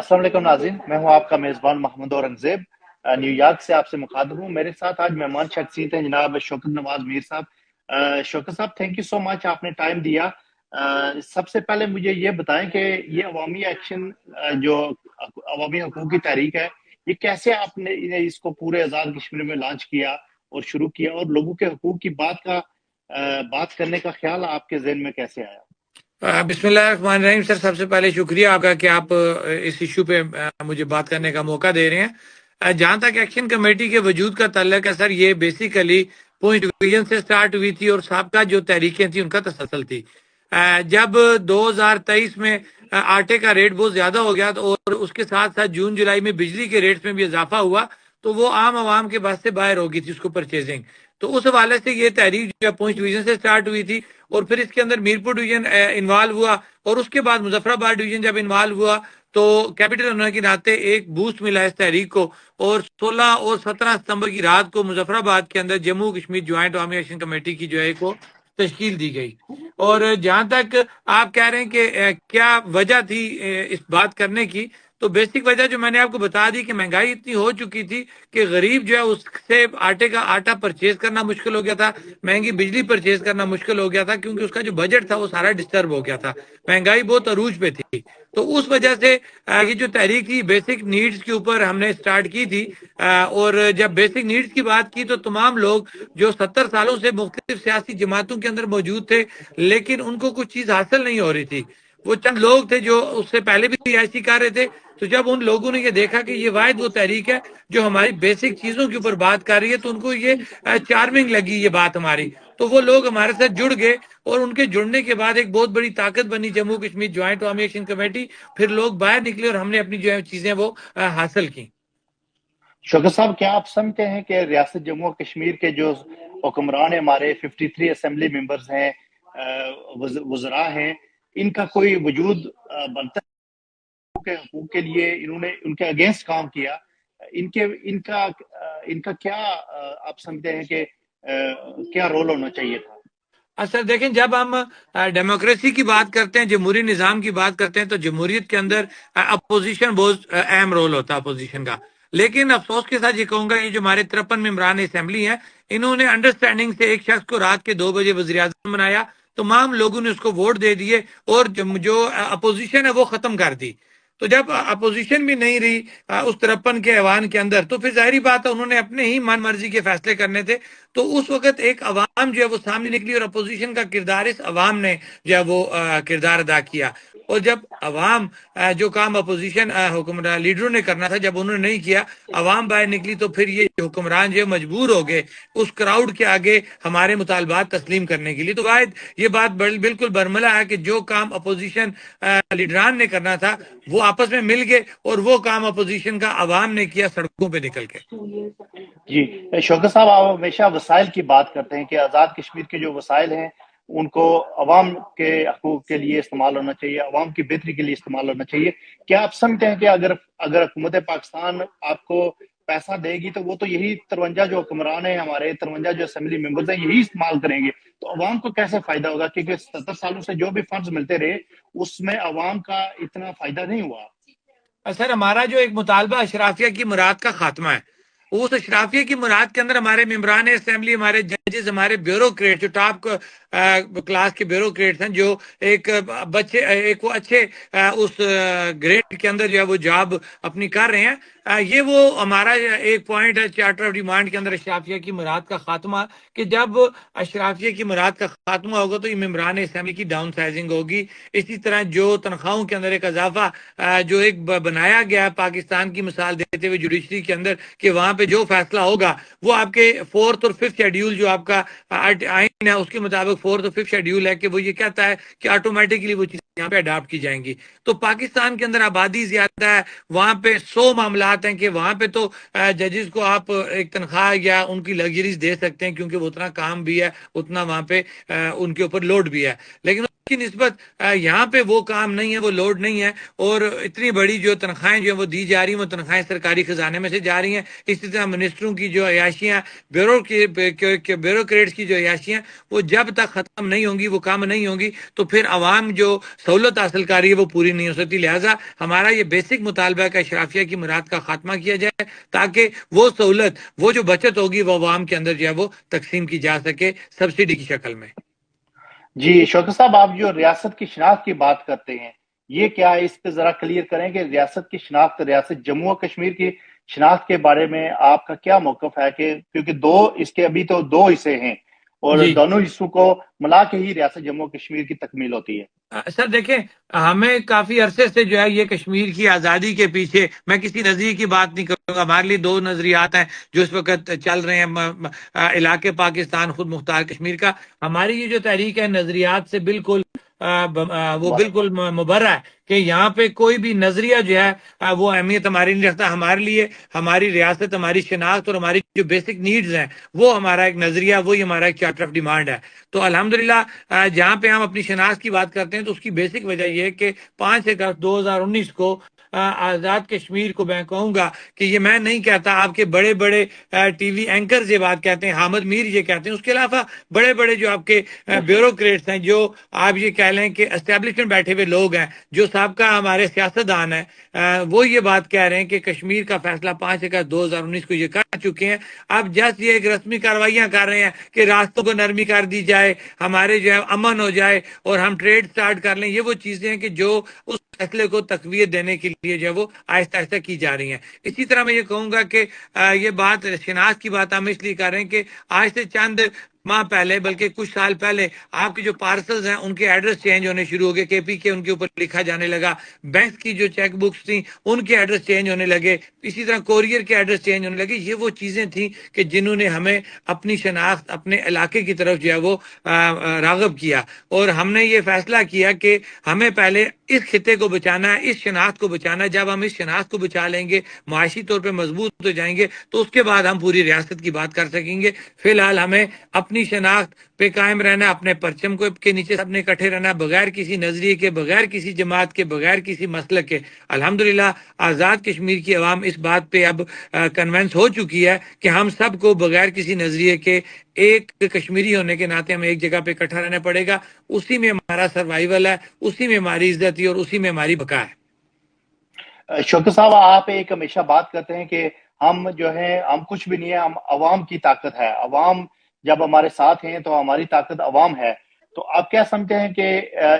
السلام علیکم ناظرین، میں ہوں آپ کا میزبان محمد اورنگزیب، نیو یارک سے آپ سے مخاطب ہوں۔ میرے ساتھ آج مہمان شخصیت ہیں جناب شوکت نواز میر صاحب۔ شوکت صاحب، تھینک یو سو مچ، آپ نے ٹائم دیا۔ سب سے پہلے مجھے یہ بتائیں کہ یہ عوامی ایکشن جو عوامی حقوق کی تحریک ہے، یہ کیسے آپ نے اس کو پورے آزاد کشمیر میں لانچ کیا اور شروع کیا، اور لوگوں کے حقوق کی بات کرنے کا خیال آپ کے ذہن میں کیسے آیا؟ بسم اللہ الرحمن الرحیم۔ سر، سب سے پہلے شکریہ آپ کا کہ آپ اس ایشو پہ مجھے بات کرنے کا موقع دے رہے ہیں۔ جہاں تک ایکشن کمیٹی کے وجود کا تعلق ہے سر، یہ بیسیکلی پونچھ ڈویژن سے سٹارٹ ہوئی تھی اور سابقہ جو تحریکیں تھیں ان کا تسلسل تھی۔ جب 2023 میں آٹے کا ریٹ بہت زیادہ ہو گیا اور اس کے ساتھ ساتھ جون جولائی میں بجلی کے ریٹس میں بھی اضافہ ہوا تو وہ عام عوام کے بس سے باہر ہو گئی تھی اس کو پرچیزنگ۔ تو اس حوالے سے یہ تحریک جو ہے پونچھ ڈویژن سے سٹارٹ ہوئی تھی اور پھر اس کے اندر میرپور ڈویژن انوالو ہوا اور اس کے بعد مظفر آباد ڈویژن جب انوالو ہوا تو کیپٹل ہونے کے ناطے ایک بوسٹ ملا اس تحریک کو، اور 16 اور 17 ستمبر کی رات کو مظفر آباد کے اندر جموں کشمیر جوائنٹ عوامی ایکشن کمیٹی کی جو ہے کو تشکیل دی گئی۔ اور جہاں تک آپ کہہ رہے ہیں کہ کیا وجہ تھی اس بات کرنے کی، تو بیسک وجہ جو میں نے آپ کو بتا دی کہ مہنگائی اتنی ہو چکی تھی کہ غریب جو ہے اس سے آٹے کا آٹا پرچیز کرنا مشکل ہو گیا تھا، مہنگی بجلی پرچیز کرنا مشکل ہو گیا تھا، کیونکہ اس کا جو بجٹ تھا وہ سارا ڈسٹرب ہو گیا تھا، مہنگائی بہت عروج پہ تھی۔ تو اس وجہ سے یہ جو تحریک تھی بیسک نیڈز کے اوپر ہم نے سٹارٹ کی تھی۔ اور جب بیسک نیڈز کی بات کی تو تمام لوگ جو 70 سالوں سے مختلف سیاسی جماعتوں کے اندر موجود تھے لیکن ان کو کچھ چیز حاصل نہیں ہو رہی تھی، وہ چند لوگ تھے جو اس سے پہلے بھی ایسی کر رہے تھے۔ تو جب ان لوگوں نے یہ دیکھا کہ یہ واحد وہ تحریک ہے جو ہماری بیسک چیزوں کے اوپر بات کر رہی ہے تو ان کو یہ چارمنگ لگی یہ بات ہماری، تو وہ لوگ ہمارے ساتھ جڑ گئے اور ان کے جڑنے کے بعد ایک بہت بڑی طاقت بنی جموں کشمیر جوائنٹ عوامی ایکشن کمیٹی۔ پھر لوگ باہر نکلے اور ہم نے اپنی جو ہے چیزیں وہ حاصل کی۔ شوکت صاحب، کیا آپ سمجھتے ہیں کہ ریاست جموں و کشمیر کے جو حکمران ہمارے 53 اسمبلی ممبرز ہیں، وزراء ہیں، ان کا کوئی وجود بنتا ہے کے حقوق کے لیے؟ انہوں نے ان کے اگینسٹ کام کیا، ان کا کیا آپ سمجھتے ہیں کہ کیا رول ہونا چاہیے تھا؟ سر دیکھیں، جب ہم ڈیموکریسی کی بات کرتے ہیں، جمہوری نظام کی بات کرتے ہیں تو جمہوریت کے اندر اپوزیشن بہت اہم رول ہوتا ہے اپوزیشن کا۔ لیکن افسوس کے ساتھ یہ کہوں گا، یہ جو ہمارے 53 ممبران اسمبلی ہیں انہوں نے انڈرسٹینڈنگ سے ایک شخص کو رات کے 2 بجے وزیر اعظم بنایا، تمام لوگوں نے اس کو ووٹ دے دیے اور جو اپوزیشن ہے وہ ختم کر دی۔ تو جب اپوزیشن بھی نہیں رہی اس 53 کے ایوان کے اندر تو پھر ظاہری بات ہے انہوں نے اپنے ہی من مرضی کے فیصلے کرنے تھے۔ تو اس وقت ایک عوام جو ہے وہ سامنے نکلی اور اپوزیشن کا کردار اس عوام نے جو ہے وہ کردار ادا کیا۔ اور جب عوام جو کام اپوزیشن حکمران لیڈروں نے کرنا تھا جب انہوں نے نہیں کیا، عوام باہر نکلی، تو پھر یہ حکمران جو ہے مجبور ہو گئے اس کراؤڈ کے آگے ہمارے مطالبات تسلیم کرنے کے لیے۔ تو واحد یہ بات بالکل برملا ہے کہ جو کام اپوزیشن لیڈران نے کرنا تھا وہ آپس میں مل گئے اور وہ کام اپوزیشن کا عوام نے کیا سڑکوں پہ نکل کے۔ جی شوکت صاحب، آپ ہمیشہ وسائل کی بات کرتے ہیں کہ آزاد کشمیر کے جو وسائل ہیں ان کو عوام کے حقوق کے لیے استعمال ہونا چاہیے، عوام کی بہتری کے لیے استعمال ہونا چاہیے۔ کیا آپ سمجھتے ہیں کہ اگر حکومت پاکستان آپ کو پیسہ دے گی تو وہ تو یہی 53 جو حکمران ہیں ہمارے، 53 جو اسمبلی ممبرز ہیں، یہی استعمال کریں گے، تو عوام کو کیسے فائدہ ہوگا؟ کیونکہ 70 سالوں سے جو بھی فنڈز ملتے رہے اس میں عوام کا اتنا فائدہ نہیں ہوا۔ سر ہمارا جو ایک مطالبہ اشرافیہ کی مراد کا خاتمہ ہے، اس اشرافیہ کی مراد کے اندر ہمارے ممبران اسمبلی، ہمارے ججز، ہمارے بیوروکریٹ جو ٹاپ کلاس کے بیوروکریٹس ہیں، جو ایک اچھے اس گریڈ کے اندر جو ہے وہ جاب اپنی کر رہے ہیں، یہ وہ ہمارا ایک پوائنٹ ہے چارٹر آف ڈیمانڈ کے اندر اشرافیہ کی مراد کا خاتمہ، کہ جب اشرافیہ کی مراد کا خاتمہ ہوگا تو یہ ممبران اسمبلی کی ڈاؤن سائزنگ ہوگی۔ اسی طرح جو تنخواہوں کے اندر ایک اضافہ جو ایک بنایا گیا ہے پاکستان کی مثال دیتے ہوئے جوڈیشری کے اندر، کہ وہاں پہ جو فیصلہ ہوگا وہ آپ کے 4th اور 5th شیڈیول جو آپ کا آئین ہے اس کے مطابق 4th اور 5th شیڈیول ہے کہ وہ یہ کہتا ہے کہ آٹومیٹکلی وہ چیزیں یہاں پہ اڈاپٹ کی جائیں گی۔ تو پاکستان کے اندر آبادی زیادہ ہے، وہاں پہ 100 معاملات ہیں کہ وہاں پہ تو ججز کو آپ ایک تنخواہ یا ان کی لگژریز دے سکتے ہیں کیونکہ وہ اتنا کام بھی ہے، اتنا وہاں پہ ان کے اوپر لوڈ بھی ہے، لیکن کی نسبت یہاں پہ وہ کام نہیں ہے، وہ لوڈ نہیں ہے، اور اتنی بڑی جو تنخواہیں جو ہیں وہ دی جا رہی ہیں، وہ تنخواہیں سرکاری خزانے میں سے جا رہی ہیں. اسی طرح منسٹروں کی جو عیاشیاں، بیوروکریٹس کی جو عیاشیاں، وہ جب تک ختم نہیں ہوں گی، وہ کم نہیں ہوں گی، تو پھر عوام جو سہولت حاصل کر رہی ہے وہ پوری نہیں ہو سکتی. لہٰذا ہمارا یہ بیسک مطالبہ ہے کہ اشرافیہ کی مراد کا خاتمہ کیا جائے، تاکہ وہ سہولت، وہ جو بچت ہوگی، وہ عوام کے اندر جو ہے وہ تقسیم کی جا سکے سبسڈی کی شکل میں. جی شوکت صاحب، آپ جو ریاست کی شناخت کی بات کرتے ہیں، یہ کیا اس پہ ذرا کلیئر کریں کہ ریاست کی شناخت، ریاست جموں و کشمیر کی شناخت کے بارے میں آپ کا کیا موقف ہے؟ کہ کیونکہ اس کے ابھی تو دو حصے ہیں، اور جی دونوں حصوں کو ملا کے ہی ریاست جموں و کشمیر کی تکمیل ہوتی ہے. سر دیکھیں، ہمیں کافی عرصے سے جو ہے یہ کشمیر کی آزادی کے پیچھے، میں کسی نظریے کی بات نہیں کروں گا، ہمارے لیے دو نظریات ہیں جو اس وقت چل رہے ہیں علاقے پاکستان خود مختار کشمیر کا. ہماری یہ جو تحریک ہے نظریات سے بالکل وہ بالکل مبرہ ہے کہ یہاں پہ کوئی بھی نظریہ جو ہے وہ اہمیت ہماری نہیں رکھتا. ہمارے لیے ہماری ریاست، ہماری شناخت اور ہماری جو بیسک نیڈز ہیں، وہ ہمارا ایک نظریہ، وہی ہمارا ایک چارٹر آف ڈیمانڈ ہے. تو الحمدللہ جہاں پہ ہم اپنی شناخت کی بات کرتے ہیں تو اس کی بیسک وجہ یہ ہے کہ 5 اگست 2019 کو آزاد کشمیر کو میں کہوں گا کہ یہ میں نہیں کہتا، آپ کے بڑے بڑے ٹی وی اینکرز یہ بات کہتے ہیں، حامد میر یہ کہتے ہیں، اس کے علاوہ بڑے بڑے جو آپ کے بیوروکریٹس ہیں، جو آپ یہ کہہ لیں کہ اسٹیبلشمنٹ بیٹھے ہوئے لوگ ہیں، جو سابقہ ہمارے سیاستدان ہیں، وہ یہ بات کہہ رہے ہیں کہ کشمیر کا فیصلہ 5 اگست 2019 کو یہ کر چکے ہیں. اب جسٹ یہ ایک رسمی کارروائیاں کر رہے ہیں کہ راستوں کو نرمی کر دی جائے، ہمارے جو ہے امن ہو جائے اور ہم ٹریڈ سٹارٹ کر لیں. یہ وہ چیزیں ہیں کہ جو اس فیصلے کو تقویت دینے کے لیے جو ہے وہ آہستہ آہستہ کی جا رہی ہیں. اسی طرح میں یہ کہوں گا کہ یہ بات شناخت کی بات ہم اس لیے کر رہے ہیں کہ آج سے چند ماہ پہلے، بلکہ کچھ سال پہلے، آپ کے جو پارسلز ہیں ان کے ایڈریس چینج ہونے شروع ہو گئے، کے پی کے ان کے اوپر لکھا جانے لگا. بینک کی جو چیک بکس تھیں ان کے ایڈریس چینج ہونے لگے. اسی طرح کوریئر کے ایڈریس چینج ہونے لگے. یہ وہ چیزیں تھیں کہ جنہوں نے ہمیں اپنی شناخت، اپنے علاقے کی طرف جو ہے وہ راغب کیا، اور ہم نے یہ فیصلہ کیا کہ ہمیں پہلے اس خطے کو بچانا ہے، اس شناخت کو بچانا ہے. جب ہم اس شناخت کو بچا لیں گے، معاشی طور پہ مضبوط ہو جائیں گے، تو اس کے بعد ہم پوری ریاست کی بات کر سکیں گے. فی الحال ہمیں اپنی شناخت پہ قائم رہنا، اپنے پرچم کو کے نیچے سب نے اکٹھے رہنا، بغیر کسی نظریے کے، بغیر کسی جماعت کے، بغیر کسی مسلک کے. الحمدللہ آزاد کشمیر کی عوام اس بات پہ اب کنونس ہو چکی ہے کہ ہم سب کو بغیر کسی نظریے کے ایک کشمیری ہونے کے ناطے ہمیں ایک جگہ پہ اکٹھا رہنا پڑے گا. اسی میں ہمارا سروائیول ہے، اسی میں ہماری عزت ہے، اور اسی میں ہماری بقا ہے. شوکت صاحب، آپ ایک ہمیشہ بات کرتے ہیں کہ ہم جو ہے، ہم کچھ بھی نہیں ہے، ہم عوام کی طاقت ہے. عوام جب ہمارے ساتھ ہیں تو ہماری طاقت عوام ہے. تو آپ کیا سمجھتے ہیں کہ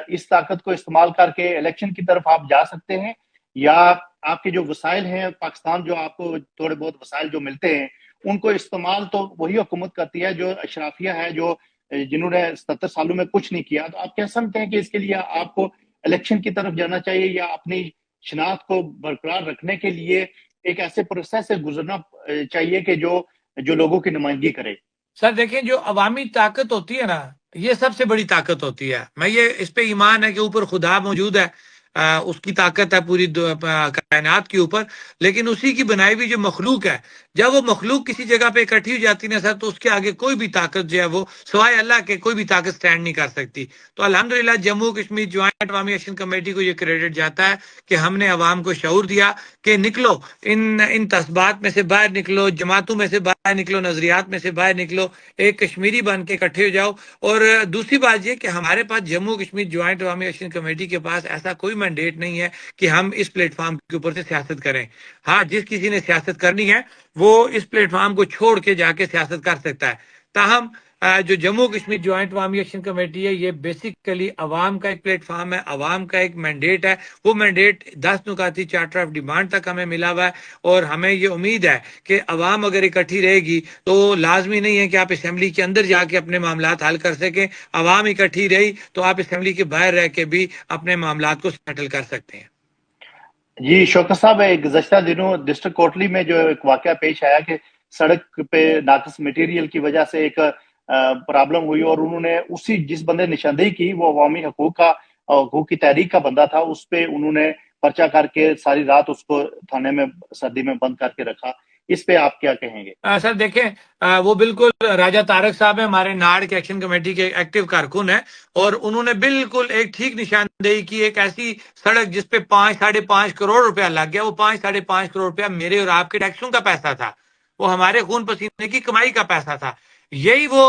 اس طاقت کو استعمال کر کے الیکشن کی طرف آپ جا سکتے ہیں، یا آپ کے جو وسائل ہیں پاکستان، جو آپ کو تھوڑے بہت وسائل جو ملتے ہیں، ان کو استعمال تو وہی حکومت کرتی ہے جو اشرافیہ ہے، جو جنہوں نے 77 سالوں میں کچھ نہیں کیا. تو آپ کیا سمجھتے ہیں کہ اس کے لیے آپ کو الیکشن کی طرف جانا چاہیے، یا اپنی شناخت کو برقرار رکھنے کے لیے ایک ایسے پروسیس سے گزرنا چاہیے کہ جو لوگوں کی نمائندگی کرے؟ سر دیکھیں، جو عوامی طاقت ہوتی ہے نا، یہ سب سے بڑی طاقت ہوتی ہے. میں یہ اس پہ ایمان ہے کہ اوپر خدا موجود ہے، اس کی طاقت ہے پوری کائنات کے اوپر. لیکن اسی کی بنائی ہوئی جو مخلوق ہے، جب وہ مخلوق کسی جگہ پہ اکٹھی ہو جاتی نا سر، تو اس کے آگے کوئی بھی طاقت جو ہے وہ سوائے اللہ کے کوئی بھی طاقت سٹینڈ نہیں کر سکتی. تو الحمدللہ جموں کشمیر جوائنٹ عوامی ایکشن کمیٹی کو یہ کریڈٹ جاتا ہے کہ ہم نے عوام کو شعور دیا کہ نکلو، ان تسبات میں سے باہر نکلو، جماعتوں میں سے باہر نکلو، نظریات میں سے باہر نکلو، ایک کشمیری بن کے اکٹھے ہو جاؤ. اور دوسری بات یہ کہ ہمارے پاس جموں کشمیر جوائنٹ عوامی ایکشن کمیٹی کے پاس ایسا کوئی مینڈیٹ نہیں ہے کہ ہم اس پلیٹ فارم کے اوپر سے سیاست کریں. ہاں، جس کسی نے سیاست کرنی ہے وہ اس پلیٹ فارم کو چھوڑ کے جا کے سیاست کر سکتا ہے. تاہم جو جموں کشمیر جوائنٹ عوامی ایکشن کمیٹی ہے، یہ بیسیکلی عوام کا ایک پلیٹ فارم ہے، عوام کا ایک مینڈیٹ ہے. وہ مینڈیٹ 10 نکاتی چارٹر آف ڈیمانڈ تک ہمیں ملا ہوا ہے، اور ہمیں یہ امید ہے کہ عوام اگر اکٹھی رہے گی تو لازمی نہیں ہے کہ آپ اسمبلی کے اندر جا کے اپنے معاملات حل کر سکیں. عوام اکٹھی رہی تو آپ اسمبلی کے باہر رہ کے بھی اپنے معاملات کو سیٹل کر سکتے ہیں. جی شوکت صاحب، گزشتہ دنوں ڈسٹرکٹ کوٹلی میں جو ایک واقعہ پیش آیا کہ سڑک پہ ناقص مٹیریل کی وجہ سے ایک پرابلم ہوئی، اور انہوں نے جس بندے نے نشاندہی کی وہ عوامی حقوق کی تحریک کا بندہ تھا. اس پہ انہوں نے پرچہ کر کے ساری رات اس کو تھانے میں سردی میں بند کر کے رکھا. اس پہ آپ کیا کہیں گے؟ سر دیکھیں وہ بالکل راجہ طارق صاحب ہیں، ہمارے ناڑ کے ایکشن کمیٹی کے ایکٹیو کارکن ہیں، اور انہوں نے بالکل ایک ٹھیک نشاندہی کی. ایک ایسی سڑک جس پہ 5.5 کروڑ روپیہ لگ گیا، وہ 5.5 کروڑ روپیہ میرے اور آپ کے ٹیکسوں کا پیسہ تھا، وہ ہمارے خون پسینے کی کمائی کا پیسہ تھا. یہی وہ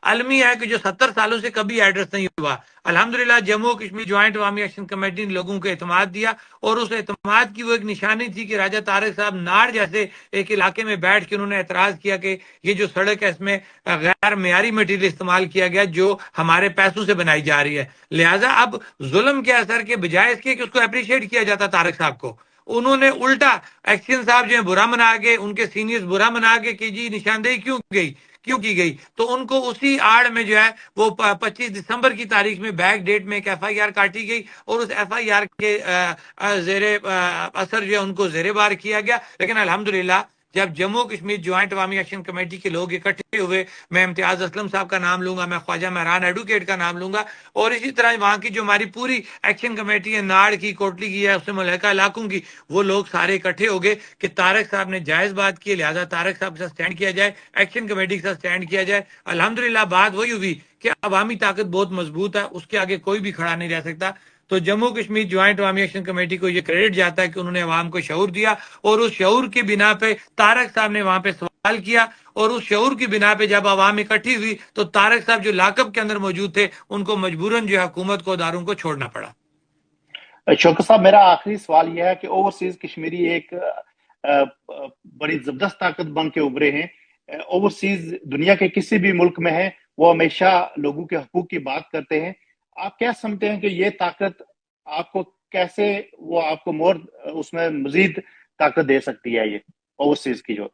المی ہے کہ جو 70 سالوں سے کبھی ایڈریس نہیں ہوا. الحمدللہ جموں کشمیر جوائنٹ عوامی ایکشن کمیٹی نے لوگوں کو اعتماد دیا، اور اس اعتماد کی وہ ایک نشانی تھی کہ راجہ طارق صاحب ناڑ جیسے ایک علاقے میں بیٹھ کے انہوں نے اعتراض کیا کہ یہ جو سڑک ہے اس میں غیر معیاری مٹیریل استعمال کیا گیا جو ہمارے پیسوں سے بنائی جا رہی ہے. لہٰذا اب ظلم کے اثر کے بجائے اس کے کہ اس کو اپریشیٹ کیا جاتا طارق صاحب کو، انہوں نے الٹا ایکشن صاحب جو ہے برا منا کے، ان کے سینئرز برا منا کے کہ جی نشاندہی کیوں کی گئی، تو ان کو اسی آڑ میں جو ہے وہ 25 دسمبر کی تاریخ میں بیک ڈیٹ میں ایک ایف آئی آر کاٹی گئی، اور اس ایف آئی آر کے زیر اثر جو ہے ان کو زیر بار کیا گیا. لیکن الحمدللہ جب جموں کشمیر جوائنٹ عوامی ایکشن کمیٹی کے لوگ اکٹھے ہوئے، میں امتیاز اسلم صاحب کا نام لوں گا، میں خواجہ مہران ایڈوکیٹ کا نام لوں گا، اور اسی طرح وہاں کی جو ہماری پوری ایکشن کمیٹی ہے ناڑ کی، کوٹلی کی ہے، اس سے ملحقہ علاقوں کی، وہ لوگ سارے اکٹھے ہو گئے کہ طارق صاحب نے جائز بات کی، لہٰذا طارق صاحب کے ساتھ سٹینڈ کیا جائے، ایکشن کمیٹی کے ساتھ سٹینڈ کیا جائے. الحمدللہ بات وہی ہوئی کہ عوامی طاقت بہت مضبوط ہے، اس کے آگے کوئی بھی کھڑا نہیں رہ سکتا. تو جموں کشمیر جوائنٹ عوامی ایکشن کمیٹی کو یہ کریڈٹ جاتا ہے کہ انہوں نے عوام کو شعور دیا، اور اس شعور کی بنا پہ طارق صاحب نے وہاں پہ سوال کیا، اور اس شعور کی بنا پہ جب عوام اکٹھی ہوئی تو طارق صاحب جو لاک اپ کے اندر موجود تھے ان کو مجبوراً جو حکومت کو اداروں کو چھوڑنا پڑا. شوکت صاحب، میرا آخری سوال یہ ہے کہ اوورسیز کشمیری ایک بڑی زبردست طاقت بن کے ابھرے ہیں. اوورسیز دنیا کے کسی بھی ملک میں ہیں، وہ ہمیشہ لوگوں کے حقوق کی بات کرتے ہیں. آپ کیا سمجھتے ہیں کہ یہ طاقت آپ کو کیسے، وہ آپ کو اس میں مزید طاقت دے سکتی ہے یہ اوورسیز کی جو؟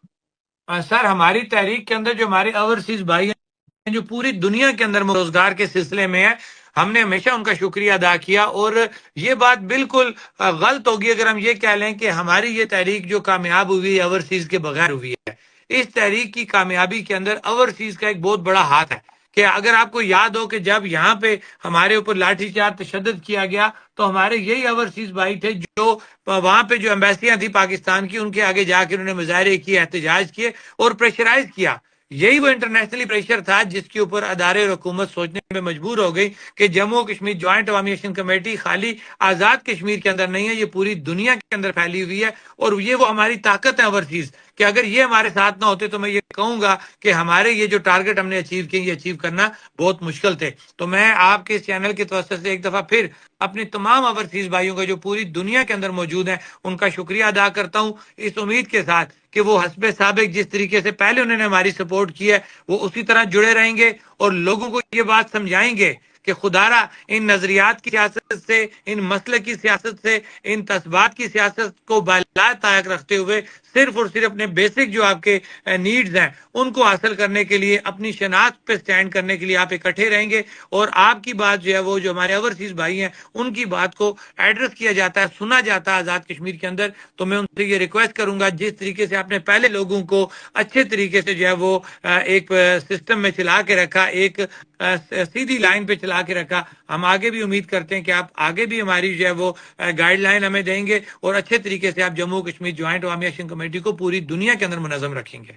سر ہماری تحریک کے اندر جو ہمارے اوورسیز بھائی ہیں جو پوری دنیا کے اندر روزگار کے سلسلے میں ہے، ہم نے ہمیشہ ان کا شکریہ ادا کیا. اور یہ بات بالکل غلط ہوگی اگر ہم یہ کہہ لیں کہ ہماری یہ تحریک جو کامیاب ہوئی ہے اوورسیز کے بغیر ہوئی ہے. اس تحریک کی کامیابی کے اندر اوورسیز کا ایک بہت بڑا ہاتھ ہے. کہ اگر آپ کو یاد ہو کہ جب یہاں پہ ہمارے اوپر لاٹھی چارج تشدد کیا گیا تو ہمارے یہی اوورسیز بھائی تھے جو وہاں پہ جو ایمبیسیاں تھیں پاکستان کی، ان کے آگے جا کے انہوں نے مظاہرے کیے، احتجاج کیے اور پریشرائز کیا. یہی وہ انٹرنیشنلی پریشر تھا جس کے اوپر ادارے اور حکومت سوچنے میں مجبور ہو گئی کہ جموں کشمیر جوائنٹ عوامی ایکشن کمیٹی خالی آزاد کشمیر کے اندر نہیں ہے، یہ پوری دنیا کے اندر پھیلی ہوئی ہے، اور یہ وہ ہماری طاقت ہے اوورسیز، کہ اگر یہ ہمارے ساتھ نہ ہوتے تو میں یہ کہوں گا کہ ہمارے یہ جو ٹارگٹ ہم نے اچیو کیے یہ اچیو کرنا بہت مشکل تھے. تو میں آپ کے اس چینل کے توسط سے ایک دفعہ پھر اپنے تمام اوورسیز بھائیوں کا جو پوری دنیا کے اندر موجود ہیں ان کا شکریہ ادا کرتا ہوں، اس امید کے ساتھ کہ وہ حسب سابق جس طریقے سے پہلے انہوں نے ہماری سپورٹ کی ہے وہ اسی طرح جڑے رہیں گے، اور لوگوں کو یہ بات سمجھائیں گے کہ خدارا ان نظریات کی سیاست سے، ان مسلک کی سیاست سے، ان تسبات کی سیاست کو بالائے طاق رکھتے ہوئے صرف اور صرف اپنے بیسک جو آپ کے نیڈز ہیں ان کو حاصل کرنے کے لیے، اپنی شناخت پہ سٹینڈ کرنے کے لیے آپ اکٹھے رہیں گے. اور آپ کی بات جو ہے وہ جو ہمارے اوورسیز بھائی ہیں ان کی بات کو ایڈریس کیا جاتا ہے، سنا جاتا ہے آزاد کشمیر کے اندر. تو میں ان سے یہ ریکویسٹ کروں گا جس طریقے سے آپ نے پہلے لوگوں کو اچھے طریقے سے جو ہے وہ ایک سسٹم میں چلا کے رکھا، ایک سیدھی لائن پہ چلا کے رکھا، ہم آگے بھی امید کرتے ہیں کہ آپ آگے بھی ہماری جو ہے وہ گائیڈ لائن ہمیں دیں گے اور اچھے طریقے سے آپ جموں کشمیر جوائنٹ عوامی ایکشن کمیٹی کو پوری دنیا کے اندر منظم رکھیں گے.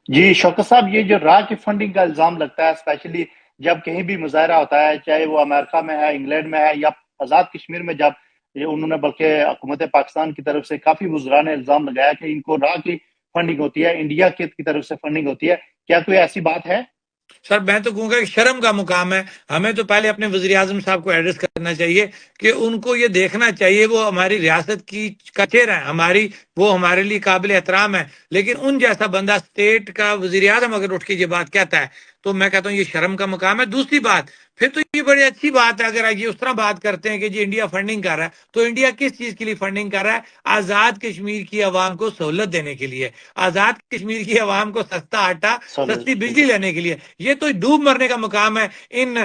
جی شوکت صاحب، یہ جو راہ کی فنڈنگ کا الزام لگتا ہے، اسپیشلی جب کہیں بھی مظاہرہ ہوتا ہے، چاہے وہ امریکہ میں ہے، انگلینڈ میں ہے، یا آزاد کشمیر میں، جب انہوں نے بلکہ حکومت پاکستان کی طرف سے کافی وزراء نے الزام لگایا کہ ان کو راہ کی فنڈنگ ہوتی ہے، انڈیا کی طرف سے فنڈنگ ہوتی ہے. کیا کوئی ایسی بات ہے؟ سر میں تو کہوں گا کہ شرم کا مقام ہے. ہمیں تو پہلے اپنے وزیر اعظم صاحب کو ایڈریس کرنا چاہیے کہ ان کو یہ دیکھنا چاہیے، وہ ہماری ریاست کی کچیر ہے، وہ ہمارے لیے قابل احترام ہے، لیکن ان جیسا بندہ اسٹیٹ کا وزیر اعظم اگر اٹھ کے یہ بات کہتا ہے تو میں کہتا ہوں یہ شرم کا مقام ہے. دوسری بات پھر تو یہ بڑی اچھی بات ہے اگر یہ اس طرح بات کرتے ہیں کہ جی انڈیا فنڈنگ کر رہا ہے، تو انڈیا کس چیز کے لیے فنڈنگ کر رہا ہے؟ آزاد کشمیر کی عوام کو سہولت دینے کے لیے، آزاد کشمیر کی عوام کو سستا آٹا، سستی بجلی لینے کے لیے. یہ تو ڈوب مرنے کا مقام ہے ان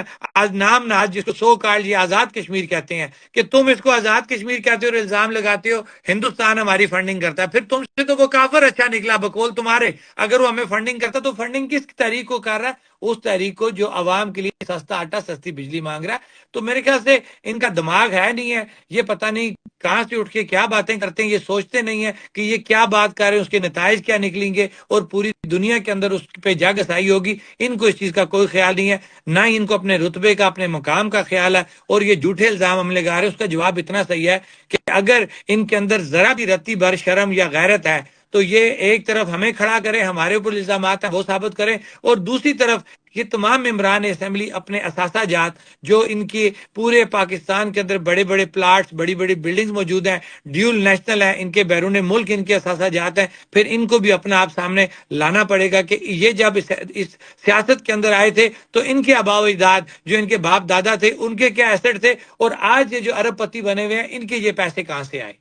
نام نہاد جس کو سو کال یہ آزاد کشمیر کہتے ہیں، کہ تم اس کو آزاد کشمیر کہتے ہو اور الزام لگاتے ہو ہندوستان ہماری فنڈنگ کرتا ہے. پھر تم سے تو وہ کافر اچھا نکلا بقول تمہارے. اگر وہ ہمیں فنڈنگ کرتا تو فنڈنگ کس تحریک کو کر رہا ہے؟ اس تحریک کو جو عوام کے لیے سستا آٹا سستی بجلی مانگ رہا ہے. تو میرے خیال سے ان کا دماغ ہے نہیں ہے, یہ پتہ نہیں کہاں سے اٹھ کے کیا باتیں کرتے ہیں, یہ سوچتے نہیں ہیں کہ یہ کیا بات کر رہے ہیں, اس کے نتائج کیا نکلیں گے اور پوری دنیا کے اندر اس پہ جگ سائی ہوگی. ان کو اس چیز کا کوئی خیال نہیں ہے, نہ ہی ان کو اپنے رتبے کا اپنے مقام کا خیال ہے. اور یہ جھوٹے الزام ہم لگا رہے ہیں, اس کا جواب اتنا صحیح ہے کہ اگر ان کے اندر ذرا بھی رتی بھر شرم یا غیرت ہے تو یہ ایک طرف ہمیں کھڑا کریں, ہمارے اوپر الزامات ہیں وہ ثابت کریں, اور دوسری طرف یہ تمام ممبران اسمبلی اپنے اثاثہ جات جو ان کی پورے پاکستان کے اندر بڑے بڑے پلاٹس, بڑی بڑی بلڈنگز موجود ہیں, ڈیول نیشنل ہیں, ان کے بیرون ملک ان کے اثاثہ جات ہیں, پھر ان کو بھی اپنا آپ سامنے لانا پڑے گا کہ یہ جب اس سیاست کے اندر آئے تھے تو ان کے آباء و اجداد جو ان کے باپ دادا تھے ان کے کیا ایسٹ تھے, اور آج یہ جو ارب پتی بنے ہوئے ہیں ان کے یہ پیسے کہاں سے آئے.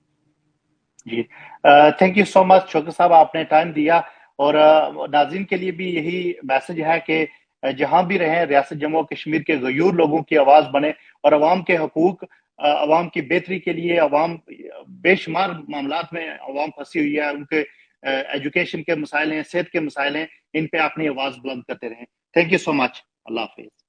جی تھینک یو سو مچ شوکت صاحب, آپ نے ٹائم دیا. اور ناظرین کے لیے بھی یہی میسج ہے کہ جہاں بھی رہیں ریاست جموں و کشمیر کے غیور لوگوں کی آواز بنے اور عوام کے حقوق, عوام کی بہتری کے لیے, عوام بے شمار معاملات میں عوام پھنسی ہوئی ہے, ان کے ایجوکیشن کے مسائل ہیں, صحت کے مسائل ہیں, ان پہ اپنی آواز بلند کرتے رہیں. تھینک یو سو مچ. اللہ حافظ.